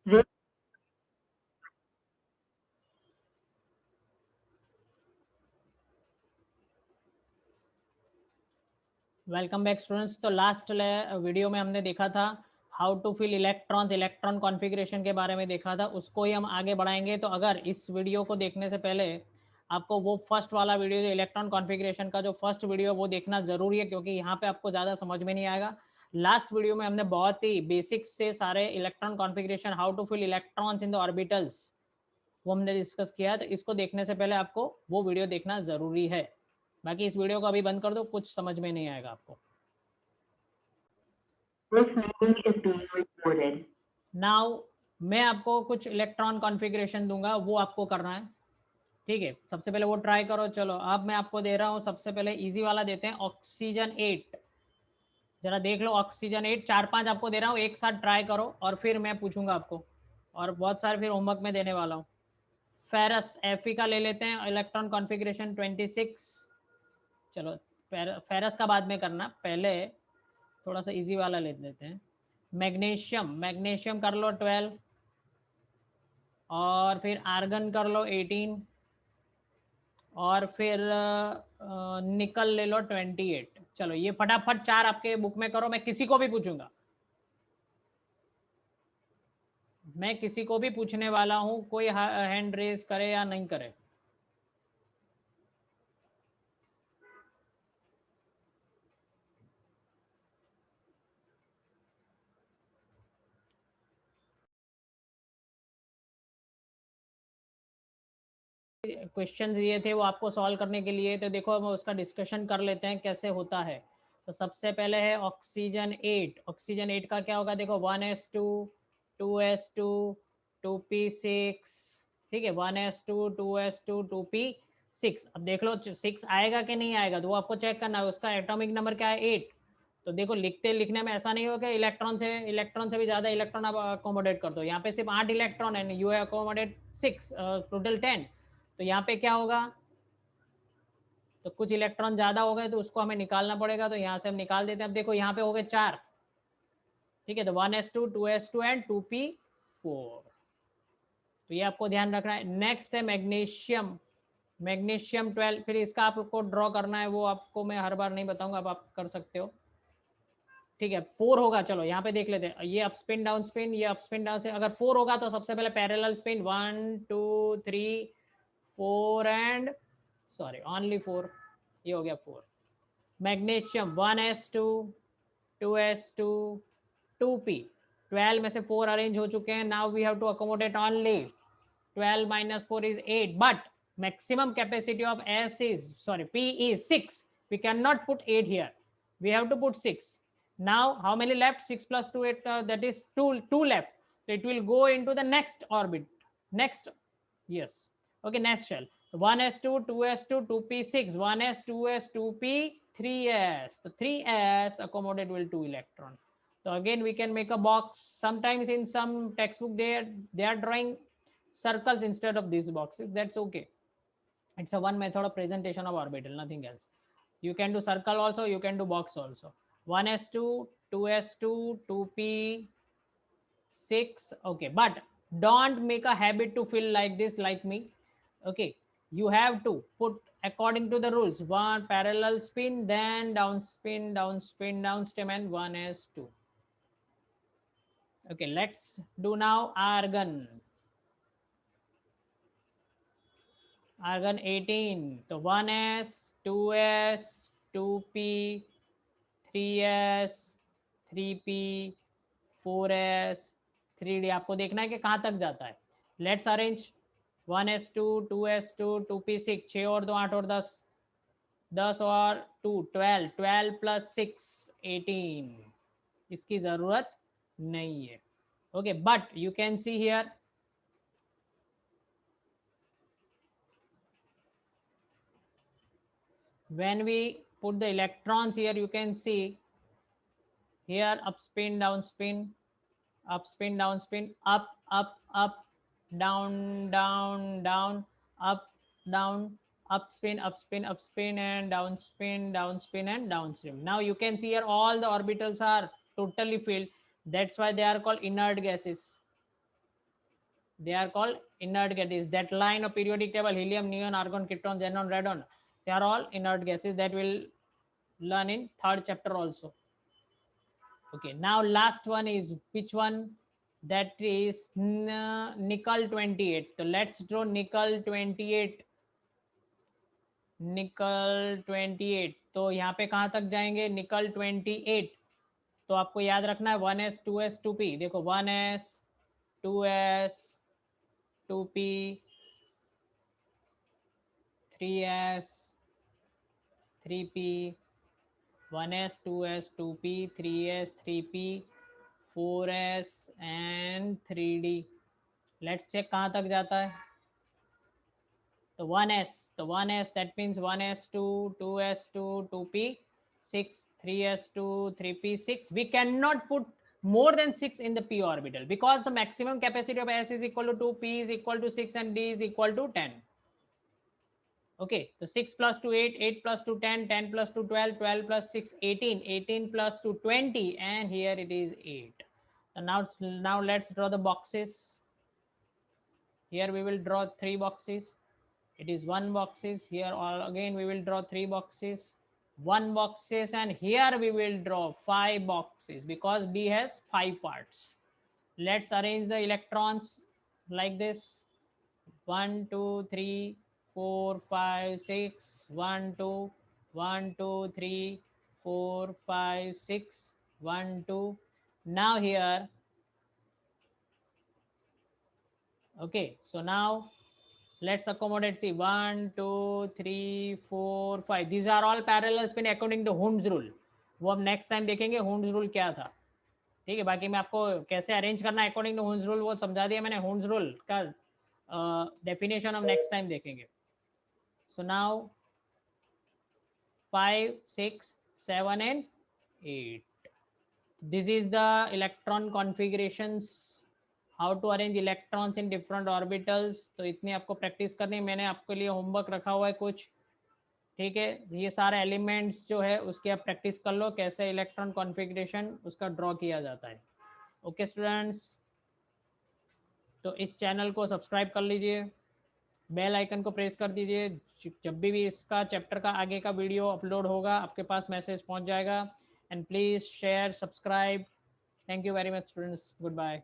Welcome back students. तो last video में हमने देखा था how to fill electrons, electron configuration के बारे में देखा था, उसको ही हम आगे बढ़ाएंगे। तो अगर इस वीडियो को देखने से पहले आपको वो फर्स्ट वाला वीडियो, जो इलेक्ट्रॉन कॉन्फ़िगरेशन का जो फर्स्ट वीडियो, वो देखना ज़रूरी है, क्योंकि यहाँ पे आपको ज़्यादा समझ में नहीं आएगा। लास्ट वीडियो में हमने बहुत ही बेसिक्स से सारे electron configuration, how to fill electrons in the orbitals, वो हमने डिस्कस किया। तो इसको देखने से पहले आपको वो वीडियो देखना ज़रूरी है। बाकी इस वीडियो को अभी बंद कर दो, कुछ समझ में नहीं आएगा आपको। This meeting is being recorded. Now मैं आपको कुछ इलेक्ट्रॉन कॉन्फ़िगरेशन दूंगा, वो आपको करना है, ठीक है। सबसे पहले वो ट्राई करो। चलो अब मैं आपको दे रहा हूँ, सबसे पहले इजी वाला देते हैं, ऑक्सीजन 8। जरा देख लो, ऑक्सीजन 8, 4-5 आपको दे रहा हूँ, एक साथ ट्राई करो और फिर मैं पूछूंगा आपको, और बहुत सारे फिर होमवर्क में देने वाला हूँ। फेरस, एफी का ले लेते हैं, इलेक्ट्रॉन कॉन्फ़िगरेशन 26। चलो फेरस का बाद में करना, पहले थोड़ा सा इजी वाला ले लेते हैं। मैग्नीशियम, मैग्नीशियम कर लो 12, और फिर आर्गन कर लो 18, और फिर निकल ले लो 28। चलो ये फटाफट 4 आपके बुक में करो, मैं किसी को भी पूछूंगा, मैं किसी को भी पूछने वाला हूं, कोई हैंड रेज करे या नहीं करे। क्वेश्चंस दिए थे वो आपको सॉल्व करने के लिए, तो देखो हम उसका डिस्कशन कर लेते हैं कैसे होता है। तो सबसे पहले है ऑक्सीजन 8। ऑक्सीजन 8 का क्या होगा, देखो 1s2 2s2 2p6, ठीक है, 1s2 2s2 2p6। अब देख लो 6 आएगा कि नहीं आएगा, तो वो आपको चेक करना है। उसका एटॉमिक नंबर क्या है, 8। तो देखो लिखते लिखने में ऐसा नहीं होगा कि इलेक्ट्रॉन से भी ज्यादा इलेक्ट्रॉन आप अकोमोडेट कर दो। यहाँ पे सिर्फ 8 इलेक्ट्रॉन है, यू है अकोमोडेट 6, टोटल 10। तो यहाँ पे क्या होगा, तो कुछ इलेक्ट्रॉन ज्यादा हो गए तो उसको हमें निकालना पड़ेगा, तो यहाँ से हम निकाल देते हैं। अब देखो यहाँ पे हो गए 4, ठीक है, तो 1s2 2s2 एंड 2p4। तो ये आपको ध्यान रखना है। नेक्स्ट है मैग्नीशियम, मैग्नीशियम 12। फिर इसका आपको ड्रॉ करना है, वो आपको मैं हर बार नहीं बताऊंगा, अब आप कर सकते हो, ठीक है। 4 होगा, चलो यहाँ पे देख लेते हैं, ये अप स्पिन डाउन स्पिन, ये अप स्पिन डाउन से, अगर 4 होगा तो सबसे पहले parallel spin 1 2 3 4 and sorry only 4, ये हो गया 4। मैग्नीशियम 1s2 2s2 2p, 12 में से 4 अरेंज हो चुके हैं। Now we have to accommodate only 12 minus 4 is 8, but maximum capacity of S is, sorry, P is 6. We cannot put 8 here, we have to put 6. Now how many left, 6 plus 2 8, that is 2 left, so it will go into the next orbit, next, yes, okay, next shell. So 1s2 2s2 2p6, 1s 2s 2p 3s, so 3s accommodate will 2 electron. So again we can make a box. Sometimes in some textbook they are drawing circles instead of these boxes, that's okay. It's a one method of presentation of orbital, nothing else. You can do circle also, you can do box also. 1s2 2s2 2p6, okay, but don't make a habit to fill like this, like me, okay. You have to put according to the rules, one parallel spin, then down spin, down spin, down stem, and 1s2. Okay, let's do now argon. argon 18, तो 1s 2s 2p 3s 3p 4s 3d, आपको देखना है कि कहाँ तक जाता है। Let's arrange 1s2 2s2 2p6, 6 और 2 8 और 10, 10 और 2 12, 12 प्लस 6 18, इसकी ज़रूरत नहीं है, okay. But you can see here, when we put the electrons here, you can see here up spin down spin, up spin down spin, up up up, down down down, up down, up spin up spin up spin, and down spin down spin and downstream. Now you can see here all the orbitals are totally filled, that's why they are called inert gases. They are called inert gases. That line of periodic table, helium, neon, argon, krypton, xenon, radon, they are all inert gases that we'll learn in third chapter also. Okay, now last one is which one? That is nickel 28. So let's draw nickel 28. निकल 28, तो यहाँ पे कहाँ तक जाएंगे? निकल 28, तो आपको याद रखना है 1s 2s 2p। देखो 1s 2s 2p 3s 3p 1s 2s 2p 3s 3p 4s and 3d। Let's check कहाँ तक जाता है। तो 1s that means 1s2 2s2 2p 6 3s2 3p 6। We cannot put more than 6 in the p orbital because the maximum capacity of s is equal to 2, p is equal to 6 and d is equal to 10. Okay, so 6 plus 2 8, 8 plus 2 10, 10 plus 2 12, 12 plus 6 18, 18 plus 2 20, and here it is 8. So now let's draw the boxes. Here we will draw 3 boxes. It is 1 boxes. Here all again we will draw 3 boxes, 1 boxes, and here we will draw 5 boxes because D has 5 parts. Let's arrange the electrons like this. 1 2 3 4 5 6 1 2 1 2 3 4 5 6 1 2. Now here, okay, so now let's accommodate. See 1 2 3 4 5, these are all parallel spin according to Hund's rule. वो हम next time देखेंगे Hund's rule क्या था। ठीक है, बाकी मैं आपको कैसे अरेंज करना है अकॉर्डिंग टू Hund's rule वो समझा दिया मैंने। Hund's rule का डेफिनेशन हम नेक्स्ट टाइम देखेंगे। So now 5 6 7 and 8, this is the electron configurations, how to arrange electrons in different orbitals. तो इतनी आपको प्रैक्टिस करनी है, मैंने आपके लिए होमवर्क रखा हुआ है कुछ। ठीक है, ये सारे एलिमेंट्स जो है उसकी आप प्रैक्टिस कर लो कैसे इलेक्ट्रॉन कॉन्फ़िगरेशन उसका ड्रॉ किया जाता है। ओके स्टूडेंट्स, तो इस चैनल को सब्सक्राइब कर लीजिए, बेल आइकन को प्रेस कर दीजिए, जब भी इसका चैप्टर का आगे का वीडियो अपलोड होगा आपके पास मैसेज पहुंच जाएगा। And please share subscribe. Thank you very much students, good bye.